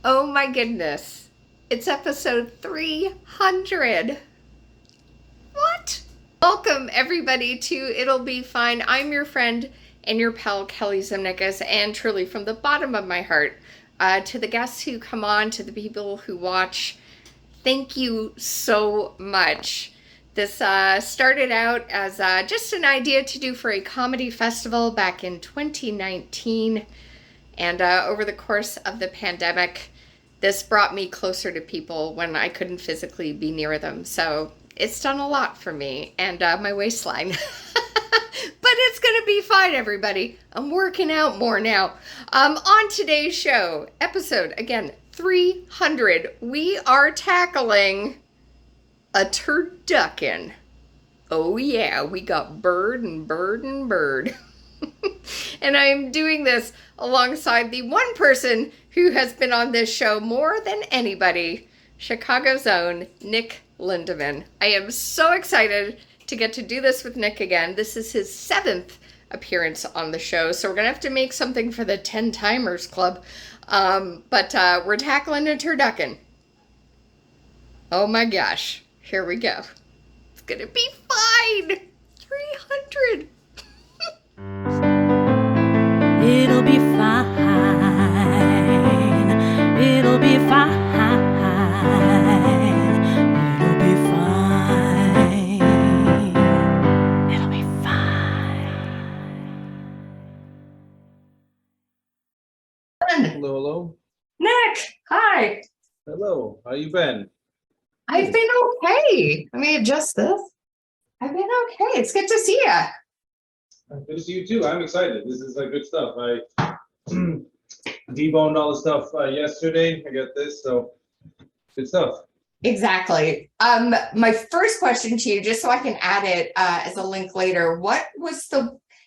Oh my goodness. It's episode 300. What? Welcome everybody to It'll Be Fine. I'm your friend and your pal Kelly Zimnikas, and truly from the bottom of my heart, to the guests who come on, to the people who watch, thank you so much. This started out as just an idea to do for a comedy festival back in 2019. And over the course of the pandemic, this brought me closer to people when I couldn't physically be near them. So it's done a lot for me and my waistline. But it's going to be fine, everybody. I'm working out more now. On today's show, episode, again, 300, we are tackling a turducken. Oh yeah, we got bird and bird and bird. And I'm doing this alongside the one person who has been on this show more than anybody, Chicago's own Nick Lindemann. I am so excited to get to do this with Nick again. This is his 7th appearance on the show, so we're going to have to make something for the 10 Timers Club. But we're tackling a turducken. Oh my gosh, here we go. It's going to be fine. 300. It'll be fine. It'll be fine. It'll be fine. It'll be fine. Hello, hello. Nick, hi. Hello. How you been? I've been okay. Let me adjust this. I've been okay. It's good to see you. Good to see you too. I'm excited. This is good stuff. I deboned all the stuff yesterday. I got this, so good stuff. Exactly. My first question to you, just so I can add it as a link later,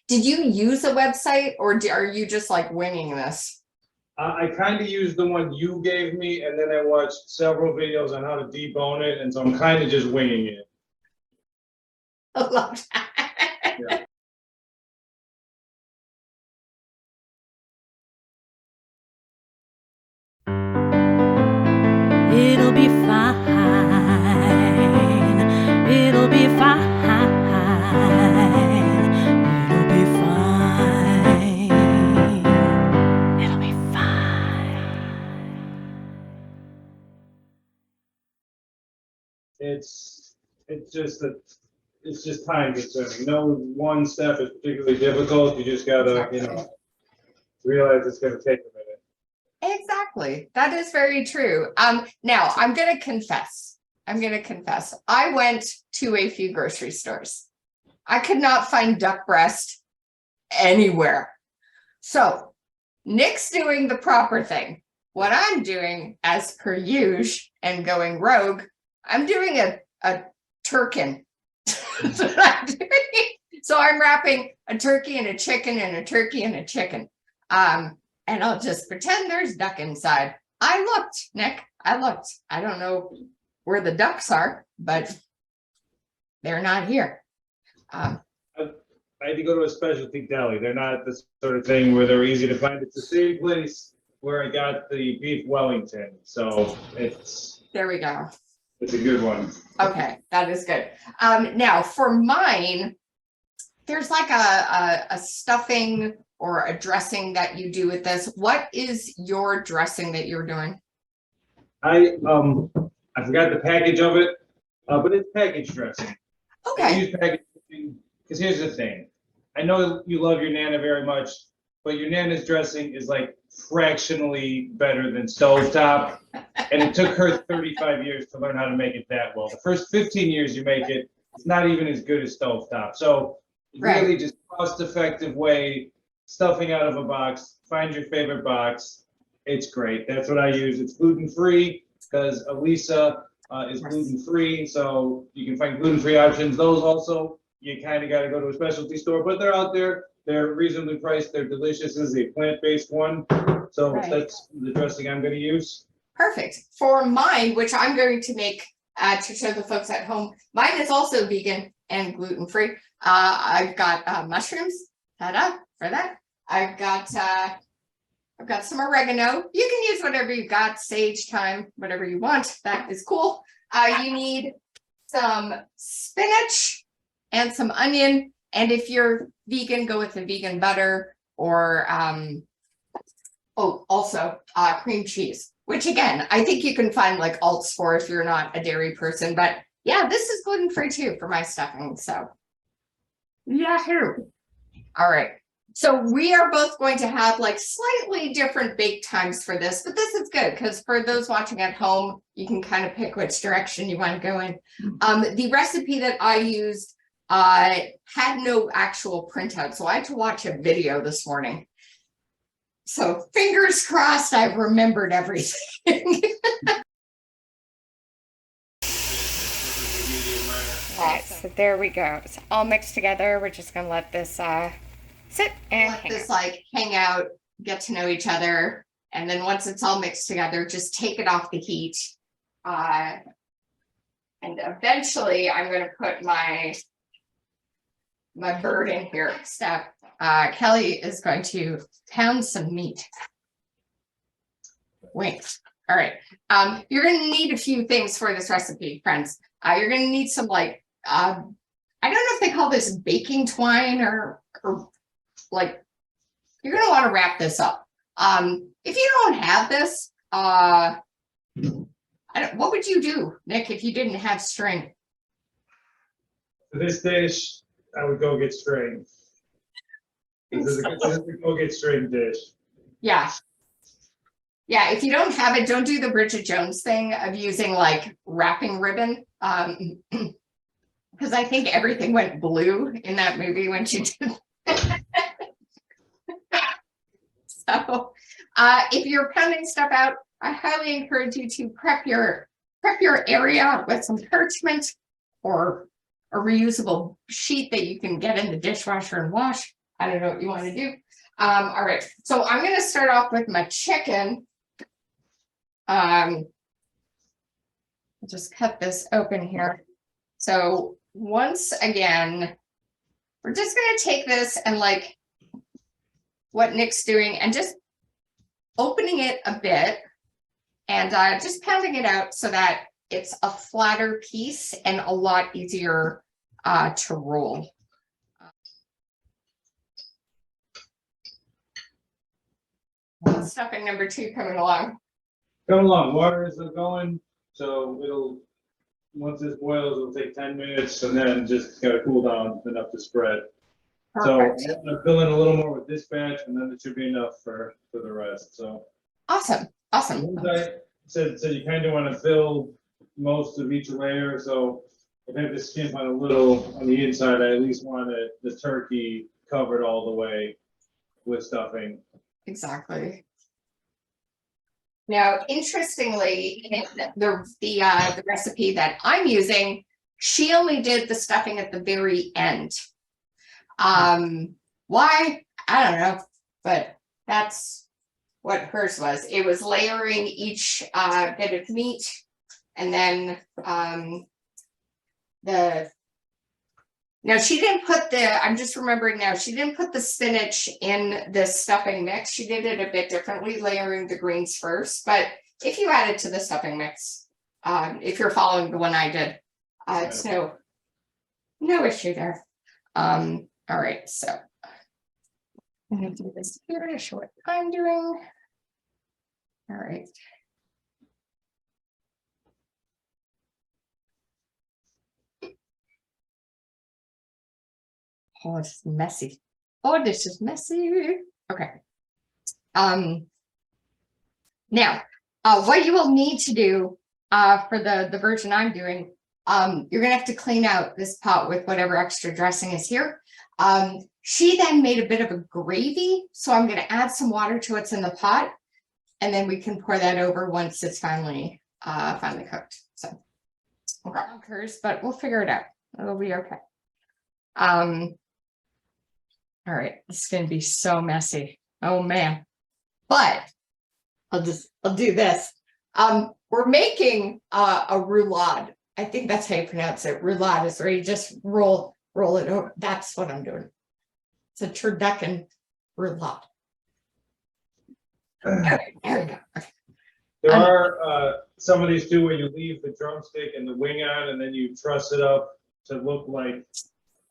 did you use a website or are you just like winging this? I kind of used the one you gave me, and then I watched several videos on how to debone it, and so I'm kind of just winging it. I love that. Yeah. It'll be fine. It'll be fine. It'll be fine. It'll be fine. It's just time consuming. No one step is particularly difficult. You just gotta, realize it's gonna take a minute. Exactly. That is very true. Now I'm going to confess. I went to a few grocery stores. I could not find duck breast anywhere. So Nick's doing the proper thing. What I'm doing, as per usual and going rogue, I'm doing a turkin. That's what I'm doing. So I'm wrapping a turkey and a chicken and a turkey and a chicken. And I'll just pretend there's duck inside. I looked, Nick. I looked. I don't know where the ducks are, but they're not here. I had to go to a specialty deli. They're not the sort of thing where they're easy to find. It's the same place where I got the beef Wellington. So There we go. it's a good one. Okay, that is good. Now for mine, there's like a stuffing or a dressing that you do with this. What is your dressing that you're doing? I forgot the package of it, but it's package dressing. I Okay. use package dressing because here's the thing. I know you love your Nana very much, but your Nana's dressing is like fractionally better than stovetop. And it took her 35 years to learn how to make it that well. The first 15 years you make it, it's not even as good as stovetop. So really just cost-effective way, stuffing out of a box, find your favorite box. It's great. That's what I use. It's gluten-free because Elisa is gluten-free. So you can find gluten-free options. Those also, you kind of got to go to a specialty store, but they're out there. They're reasonably priced. They're delicious. This is a plant-based one. So that's the dressing I'm going to use. Perfect. For mine, which I'm going to make to show the folks at home, mine is also vegan and gluten-free. I've got mushrooms, ta-da, for that. I've got I've got some oregano. You can use whatever you got, sage, thyme, whatever you want. That is cool. You need some spinach and some onion. And if you're vegan, go with the vegan butter or also cream cheese, which again, I think you can find like alts for if you're not a dairy person. But yeah, this is gluten-free too for my stuffing. So yahoo. All right. So we are both going to have like slightly different bake times for this, but this is good because for those watching at home, you can kind of pick which direction you want to go in. The recipe that I used had no actual printout, so I had to watch a video this morning. So fingers crossed I've remembered everything. All right, so there we go. It's all mixed together. We're just gonna let this sit and hang out, get to know each other, and then once it's all mixed together, just take it off the heat. And eventually, I'm gonna put my bird in here. Step. Kelly is going to pound some meat. Wait. All right. You're going to need a few things for this recipe, friends. You're going to need some like I don't know if they call this baking twine or like you're going to want to wrap this up. If you don't have this, what would you do, Nick, if you didn't have string? For this dish, I would go get string. This is a go get string dish. Yeah. Yeah, if you don't have it, don't do the Bridget Jones thing of using like wrapping ribbon. Because I think everything went blue in that movie when she did. So if you're pounding stuff out, I highly encourage you to prep your area with some parchment or a reusable sheet that you can get in the dishwasher and wash. I don't know what you want to do. All right, so I'm going to start off with my chicken. I'll just cut this open here. So once again, we're just going to take this and like what Nick's doing and just opening it a bit and just pounding it out so that it's a flatter piece and a lot easier to roll. Stuffing number 2 coming along. Coming along. Water is going, so it'll once this boils, it'll take 10 minutes, and then just gotta cool down enough to spread. Perfect. So I'm gonna fill in a little more with this batch, and then it should be enough for the rest. So awesome. I said you kind of want to fill most of each layer. So if I have to skimp on a little on the inside, I at least want the turkey covered all the way with stuffing. Exactly. Now, interestingly, in the recipe that I'm using, she only did the stuffing at the very end. Why? I don't know, but that's what hers was. It was layering each bit of meat, and then now she didn't put I'm just remembering now, she didn't put the spinach in the stuffing mix. She did it a bit differently, layering the greens first. But if you add it to the stuffing mix, if you're following the one I did, it's no issue there. All right, so I'm going to do this here to show what I'm doing. All right. Oh, this is messy. Oh, this is messy. Okay. Now, what you will need to do for the version I'm doing, you're gonna have to clean out this pot with whatever extra dressing is here. She then made a bit of a gravy, so I'm gonna add some water to what's in the pot, and then we can pour that over once it's finally cooked. So, okay, but we'll figure it out. It'll be okay. All right, it's gonna be so messy. Oh man. But I'll do this. We're making a roulade. I think that's how you pronounce it. Roulade is where you just roll it over. That's what I'm doing. It's a turducken roulade. There we go. There are some of these too where you leave the drumstick and the wing on, and then you truss it up to look like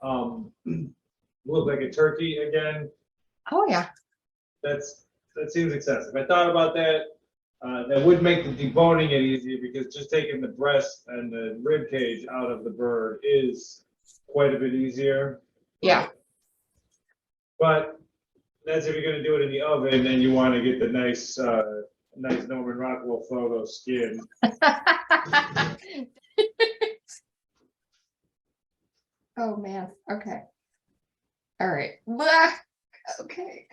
a turkey again. Oh yeah. That seems excessive. I thought about that. That would make the deboning it easier because just taking the breast and the rib cage out of the bird is quite a bit easier. Yeah. But that's if you're going to do it in the oven and you want to get the nice Norman Rockwell photo skin. Oh man. Okay. All right. Blah. Okay.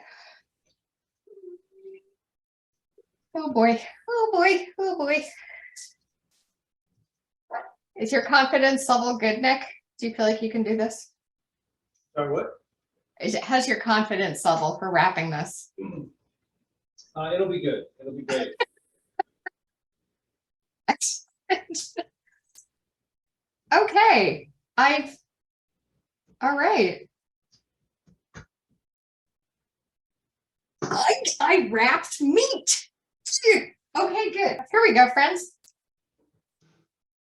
Oh boy. Oh boy. Oh boy. Is your confidence level good, Nick? Do you feel like you can do this? What? How's your confidence level for wrapping this? It'll be good. It'll be great. Okay. All right. I wrapped meat. Okay, good. Here we go, friends.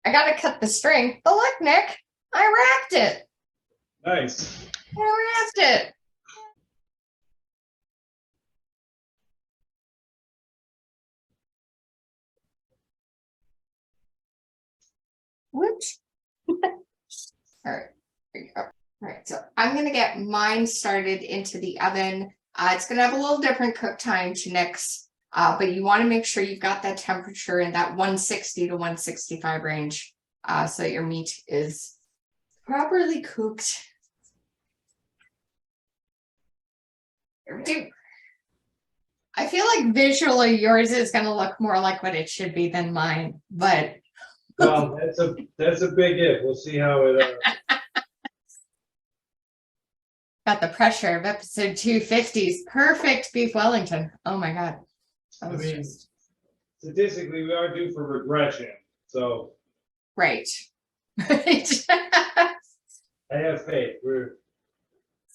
I gotta cut the string. But look, Nick, I wrapped it. Nice. I wrapped it. Whoops. All right, here you go. All right, so I'm gonna get mine started into the oven. It's gonna have a little different cook time to Nick's, but you want to make sure you've got that temperature in that 160 to 165 range, so that your meat is properly cooked. Dude, I feel like visually yours is gonna look more like what it should be than mine, but Well, that's a big if. We'll see how it. got the pressure of episode 250's perfect beef Wellington. Oh my god. I mean, statistically, we are due for regression. So right. It's I have faith.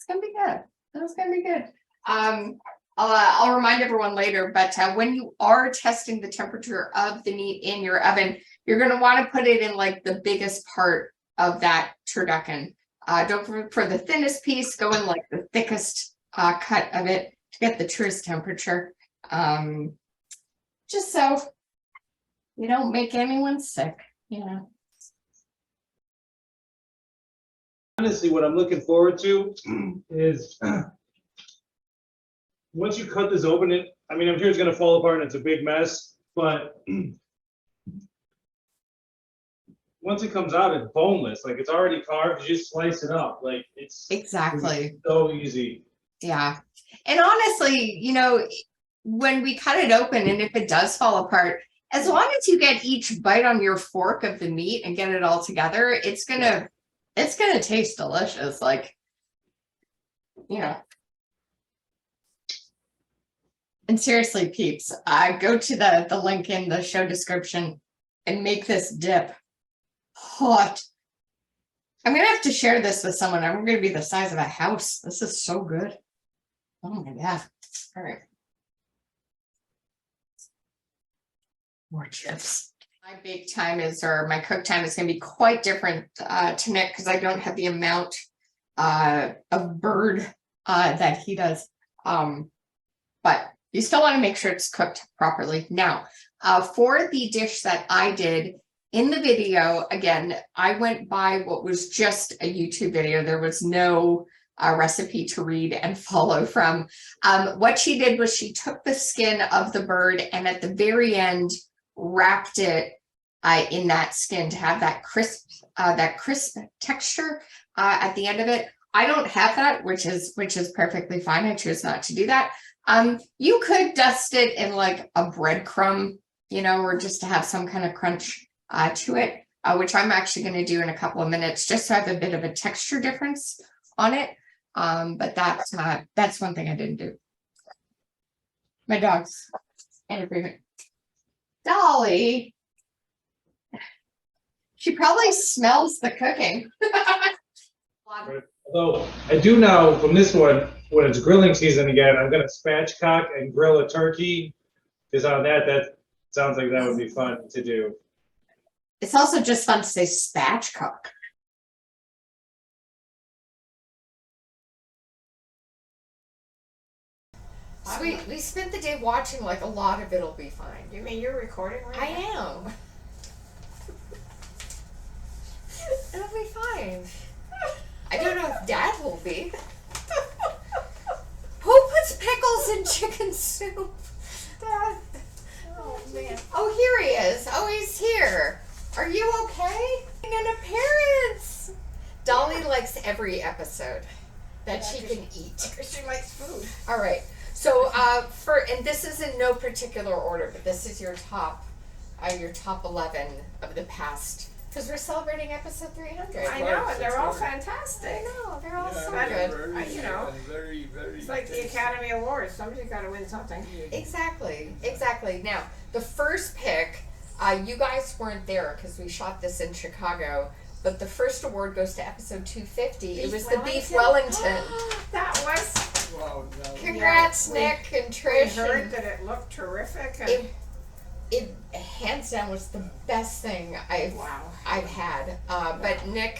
gonna be good. That's gonna be good. I'll remind everyone later, but when you are testing the temperature of the meat in your oven, you're gonna want to put it in like the biggest part of that turducken. Don't for the thinnest piece, go in like the thickest cut of it to get the truest temperature. Just so you don't make anyone sick, you know. Honestly, what I'm looking forward to is once you cut this open, I'm sure it's going to fall apart and it's a big mess, but once it comes out, it's boneless. Like it's already carved. You just slice it up. Like it's Exactly. so easy. Yeah. And honestly, you know, when we cut it open and if it does fall apart, as long as you get each bite on your fork of the meat and get it all together, it's gonna taste delicious. Like, you know. And seriously, peeps, go to the link in the show description and make this dip. Hot. I'm gonna have to share this with someone. I'm gonna be the size of a house. This is so good. Oh my god. All right. More chips. My bake time or my cook time is gonna be quite different to Nick because I don't have the amount of bird that he does. But you still want to make sure it's cooked properly. Now, for the dish that I did in the video, again, I went by what was just a YouTube video. There was no recipe to read and follow from. What she did was she took the skin of the bird and at the very end wrapped it in that skin to have that crisp texture at the end of it. I don't have that, which is perfectly fine. I choose not to do that. You could dust it in like a breadcrumb, you know, or just to have some kind of crunch to it, which I'm actually going to do in a couple of minutes, just to have a bit of a texture difference on it. But that's one thing I didn't do. My dogs and everything. Dolly, she probably smells the cooking. Although I do know from this one, when it's grilling season again, I'm going to spatchcock and grill a turkey Because on that sounds like that would be fun to do. It's also just fun to say spatchcock. So we spent the day watching like a lot of It'll Be Fine. You mean you're recording right I now? am. It'll be fine. I don't know if Dad will be. Who puts pickles in chicken soup? Dad. Oh man. Oh, here he is. Oh, he's here. Are you okay? An appearance. Dolly likes every episode that she can eat. Because she likes food. All right. So and this is in no particular order, but this is your top 11 of the past, because we're celebrating episode 300. I know, and they're all fantastic. I know, they're all so they're good. You know, very. It's like the Academy Awards. Somebody's got to win something. Exactly. Now, the first pick, you guys weren't there because we shot this in Chicago, but the first award goes to episode 250. It was the Beef Wellington. That was. Wow, no. Congrats, Yeah, Nick and We Trish. heard that it looked terrific. And It hands down was the best thing wow. I've had. But Nick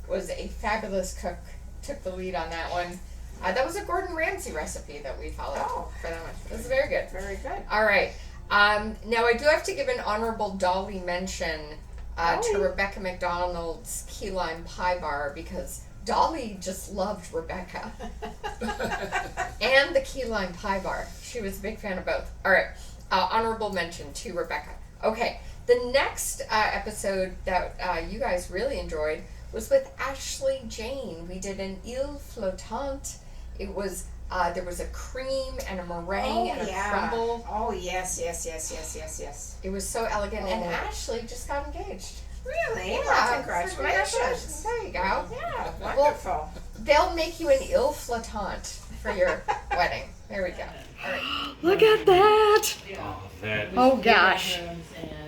was a fabulous cook. Took the lead on that one. That was a Gordon Ramsay recipe that we followed for that one. It was very good. Very good. All right. Now I do have to give an honorable Dolly mention to Rebecca McDonald's key lime pie bar, because Dolly just loved Rebecca and the key lime pie bar. She was a big fan of both. All right. Honorable mention to Rebecca. Okay. The next episode that you guys really enjoyed was with Ashley Jane. We did an île flottante. It was there was a cream and a meringue and a crumble. Oh yes. It was so elegant, and Oh. Ashley just got engaged. Really? Yeah, Well, congratulations. There you go. Yeah, Well, wonderful. They'll make you an île flottante for your wedding. There we go. All right. Look at that! That, Oh gosh,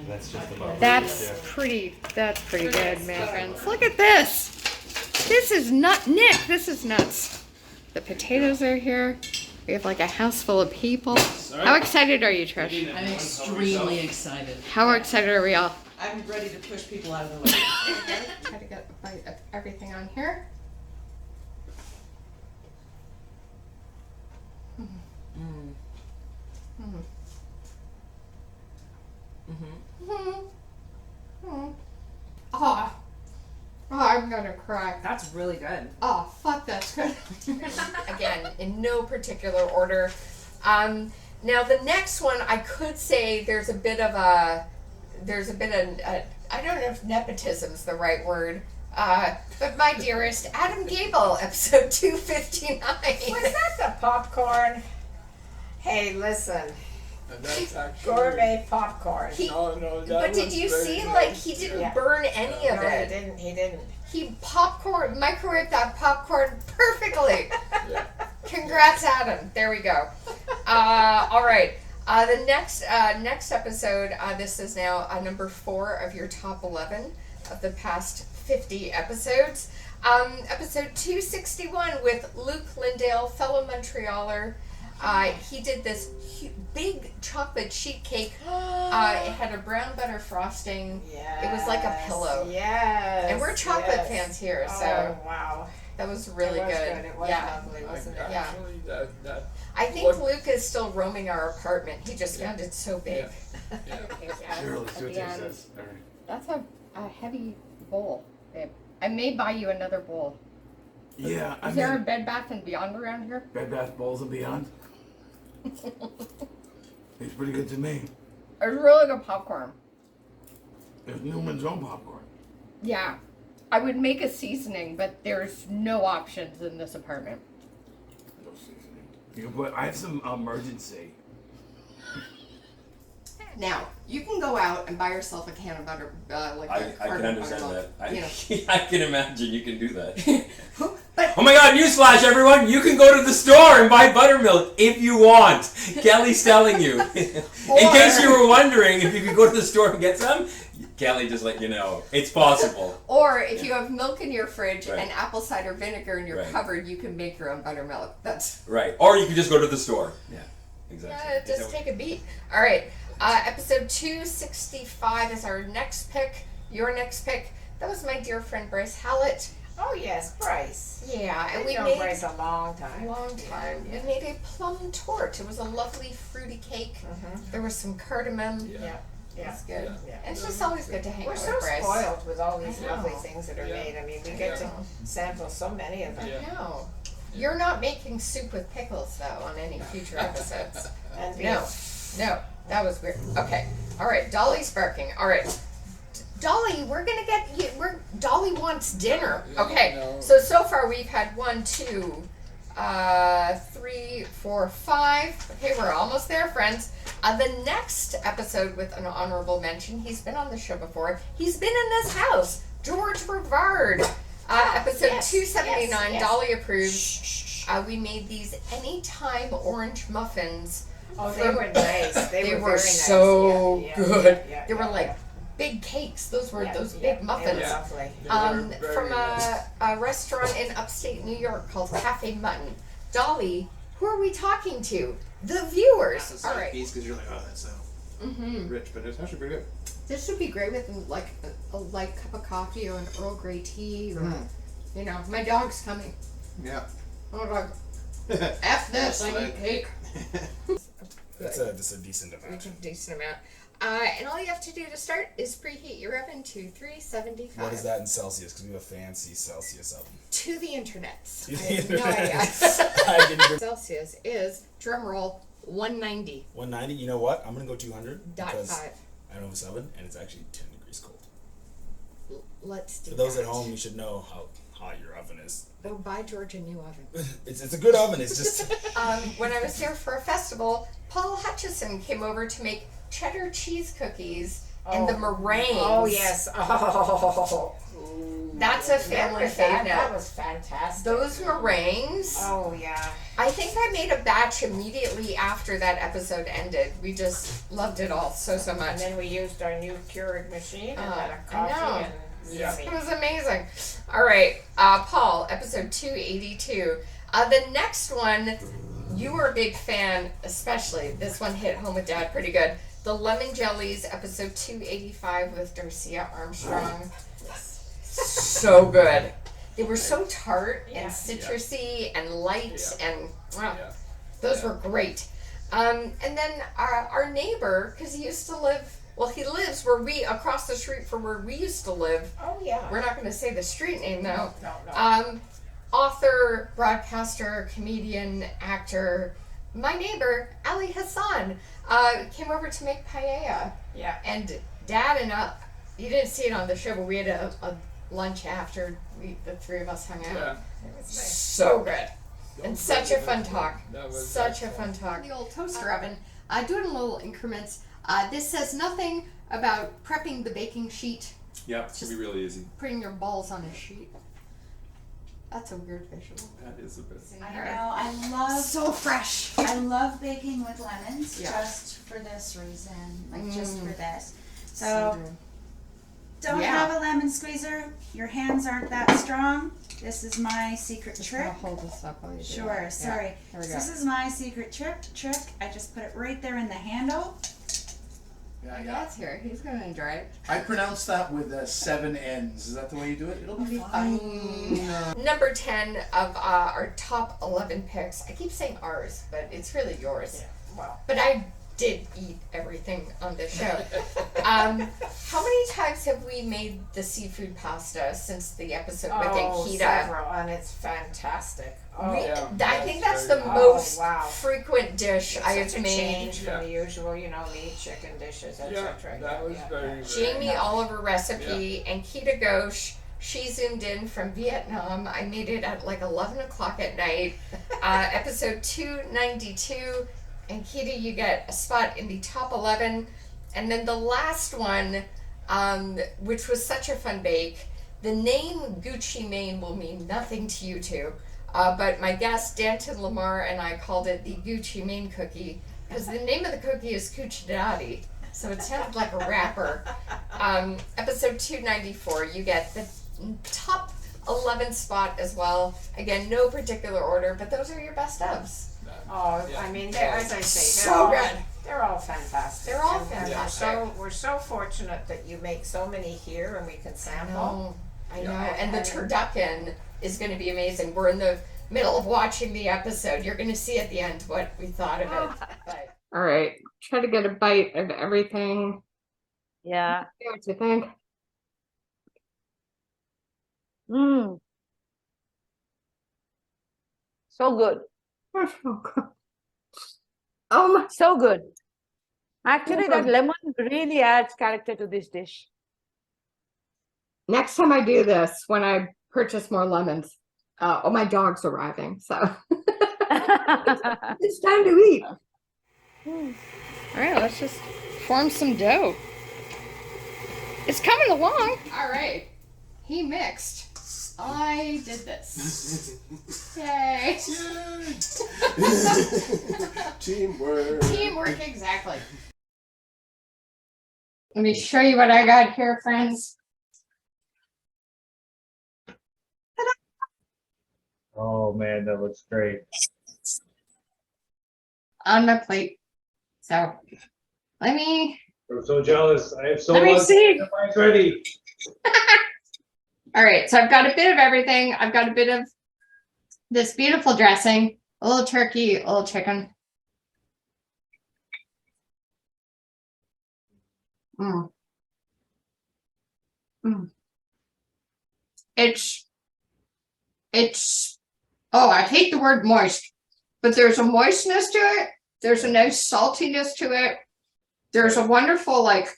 that's just about that's pretty good, my friends. Look at this! This is Nick, this is nuts. The potatoes are here. We have like a house full of people. How excited are you, Trish? I'm extremely excited. How excited are we all? I'm ready to push people out of the way. Try to get a bite of everything on here. Oh, I'm gonna cry. That's really good. Oh, fuck, that's good. Again, in no particular order. Now the next one, I could say there's a bit of I don't know if nepotism's the right word, but my dearest, Adam Gable, episode 259. Was that the popcorn? Hey, listen. And that's actually, Gourmet popcorn. no, that But did was you very see, good. like, he didn't Yeah. burn any of No, he it. didn't. He didn't. He microwaved that popcorn perfectly. Yeah. Congrats, Adam. There we go. All right. The next episode, this is now number 4 of your top 11 of the past 50 episodes. Episode 261 with Luke Lindale, fellow Montrealer. He did this big chocolate sheet cake. It had a brown butter frosting. Yes. It was like a pillow. Yes. And we're chocolate yes. fans here, so Oh, wow. that was really it was good. It was Yeah. lovely, wasn't it? Yeah. Actually, that I think What- Luke is still roaming our apartment. He just found it so big. yeah. Really, At the end. That's a heavy bowl, babe. I may buy you another bowl. Yeah, I Is there a mean, Bed Bath and Beyond around here? Bed Bath Bowls and Beyond. It's pretty good to me. It's really good popcorn. It's Newman's own popcorn. Yeah. I would make a seasoning, but there's no options in this apartment. No seasoning. You can put. I have some emergency. Now, you can go out and buy yourself a can of butter, like I a can carton of understand buttermilk. that. You know. I can imagine you can do that. But Oh my god, newsflash everyone! You can go to the store and buy buttermilk if you want. Kelly's telling you. In case you were wondering if you could go to the store and get some, Kelly just let you know. It's possible. or if you have milk in your fridge Right. and apple cider vinegar in your Right. cupboard, you can make your own buttermilk. That's Right. Or you can just go to the store. Yeah. Exactly. just take a beat. All right. Episode 265 is our next pick. Your next pick. That was my dear friend Bryce Hallett. Oh yes, Bryce. Yeah, and I've we known made Bryce a long time. We made a plum torte. It was a lovely fruity cake. There was some cardamom. Yeah. It was good. Yeah. And it's just always good to hang We're out so with Bryce. spoiled with all these I know. lovely things that are Yeah. made. I mean, we get to sample so many of them. I know. You're not making soup with pickles though on any future episodes. And No, no, that was weird. Okay, all right. Dolly's barking. All right, Dolly, we're gonna get you. Dolly wants dinner. Okay, No. so far we've had 1, 2, 3, 4, 5. Okay, we're almost there, friends. The next episode with an honorable mention. He's been on the show before. He's been in this house. George Rivard. Episode yes, 279. yes. Dolly approved. We made these anytime orange muffins. Oh, they were nice. They were very nice. so Yeah, yeah, good. yeah, They were yeah, like yeah. big cakes. Those were Yeah, those yeah, big muffins. They were lovely. They were From very nice. a restaurant in upstate New York called Cafe Mutton. Dolly, who are we talking to? The viewers. All right. Because you're like, oh, that's so rich, but it's actually pretty good. This would be great with like a light cup of coffee or an Earl Grey tea. Or, you know, my dog's coming. Yeah. Oh, dog. F this. I need cake. That's a decent amount. A decent amount. And all you have to do to start is preheat your oven to 375. What is that in Celsius? Because we have a fancy Celsius oven. To the internets. To the I have no internet. idea. I didn't- Celsius is, drum roll, 190. 190. You know what? I'm gonna go 200 Dot because 5. I know this oven and it's actually 10 degrees cold. Let's do For those that. at home, you should know how hot your oven is. Oh, buy George a new oven. It's a good oven. It's just When I was here for a festival, Paul Hutchison came over to make cheddar cheese cookies and the meringues. Oh yes. Oh. That's a family Remember that? fave That now. was fantastic. Those meringues. Oh yeah. I think I made a batch immediately after that episode ended. We just loved it all so And much. then we used our new Keurig machine and had I a coffee know. and Yeah. It yummy. was amazing. All right, Paul, episode 282. The next one, you were a big fan, especially. This one hit home with Dad pretty good. The Lemon Jellies, episode 285 with Darcia Armstrong. So good. They were so tart and citrusy and light and wow, Yeah. those were great. And then our neighbor, because he used to live, well, he lives where across the street from where we used to live. Oh yeah. We're not going to say the street name though. No. Author, broadcaster, comedian, actor, my neighbor, Ali Hassan, came over to make paella. Yeah. And Dad and you didn't see it on the show, but we had a lunch after the three of us hung out. Yeah. It was nice. So good. That And was such very a fun good. talk. That was Such a excellent. fun talk. The old toaster oven. Do it in little increments. This says nothing about prepping the baking sheet, Yeah, it's gonna be really easy. putting your balls on a sheet. That's a weird visual. That is a bit. I know. I love So fresh. I love baking with lemons Yeah. just for this reason. Like just for this. So So good. don't Yeah. have a lemon squeezer. Your hands aren't that strong. This is my secret Just trick. gonna hold this up while you do Sure, that. sorry. Yeah, there we go. This is my secret trick. I just put it right there in the handle. Yeah, yeah. Dad's here. He's gonna enjoy it. I pronounce that with 7 N's. Is that the way you do it? It'll be fine. Number 10 of our top 11 picks. I keep saying ours, but it's really yours. Well. But I did eat everything on this show. How many times have we made the seafood pasta since the episode with Akita? Several, and it's fantastic. Oh, Yeah, I that's think that's very the good. most Oh, wow. frequent dish it's I such have a made. change from the usual, meat, chicken dishes, Yeah, etc. that was very, very Jamie nice. Oliver recipe and Kita Ghosh. She zoomed in from Vietnam. I made it at like 11 o'clock at night. Episode 292. And Kita, you get a spot in the top 11. And then the last one, which was such a fun bake. The name Gucci Mane will mean nothing to you two. But my guest, Danton Lamar, and I called it the Gucci Mane cookie because the name of the cookie is Cuccidati. So it sounded like a rapper. Episode 294, you get the top 11 spot as well. Again, no particular order, but those are your best ofs. Oh, I mean, as I say, So good. They're all fantastic. They're all And fantastic. we're so fortunate that you make so many here and we can sample. I know. And the turducken is going to be amazing. We're in the middle of watching the episode. You're going to see at the end what we thought of it. But. All right. Try to get a bite of everything. Yeah. See what you think. Mm. So good. So good. Actually, that lemon really adds character to this dish. Next time I do this, when I purchase more lemons, oh, my dog's arriving, so it's time to eat. All right, let's just form some dough. It's coming along. All right, he mixed. I did this. Yay. Teamwork. Teamwork, exactly. Let me show you what I got here, friends. Oh man, that looks great. On my plate. So let me. I'm so jealous. I have so Let me much. see. Mine's ready. All right, so I've got a bit of everything. I've got a bit of this beautiful dressing, a little turkey, a little chicken. Mm. Mm. It's, oh, I hate the word moist, but there's a moistness to it. There's a nice saltiness to it. There's a wonderful, like,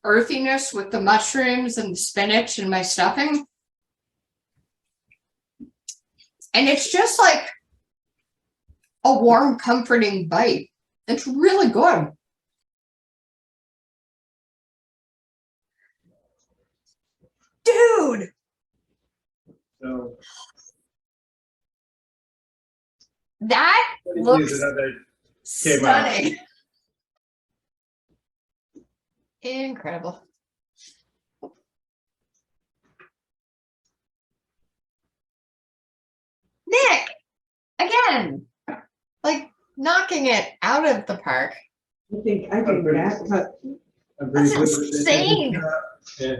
earthiness with the mushrooms and the spinach and my stuffing. And it's just like a warm, comforting bite. It's really good. Dude! So That looks another stunning. Incredible. Nick, again, like knocking it out of the park. I think that cut. That's insane. Yeah.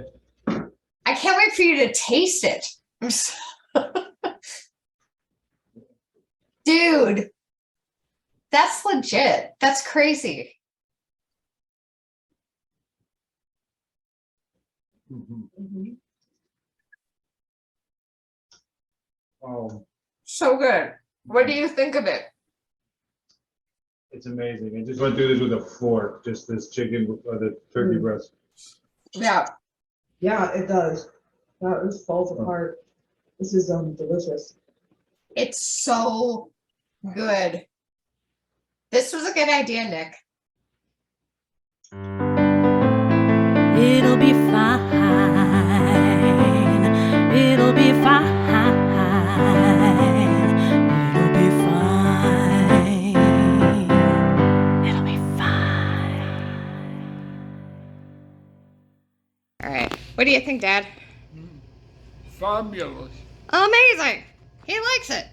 I can't wait for you to taste it. Dude, that's legit. That's crazy. Oh, So good. What do you think of it? it's amazing. I just went through this with a fork, just this chicken or the turkey breast. Yeah. Yeah, it does. Wow, this falls apart. This is delicious. It's so good. This was a good idea, Nick. It'll be fine. It'll be fine. It'll be fine. It'll be fine. All right. What do you think, Dad? Fabulous. Amazing. He likes it.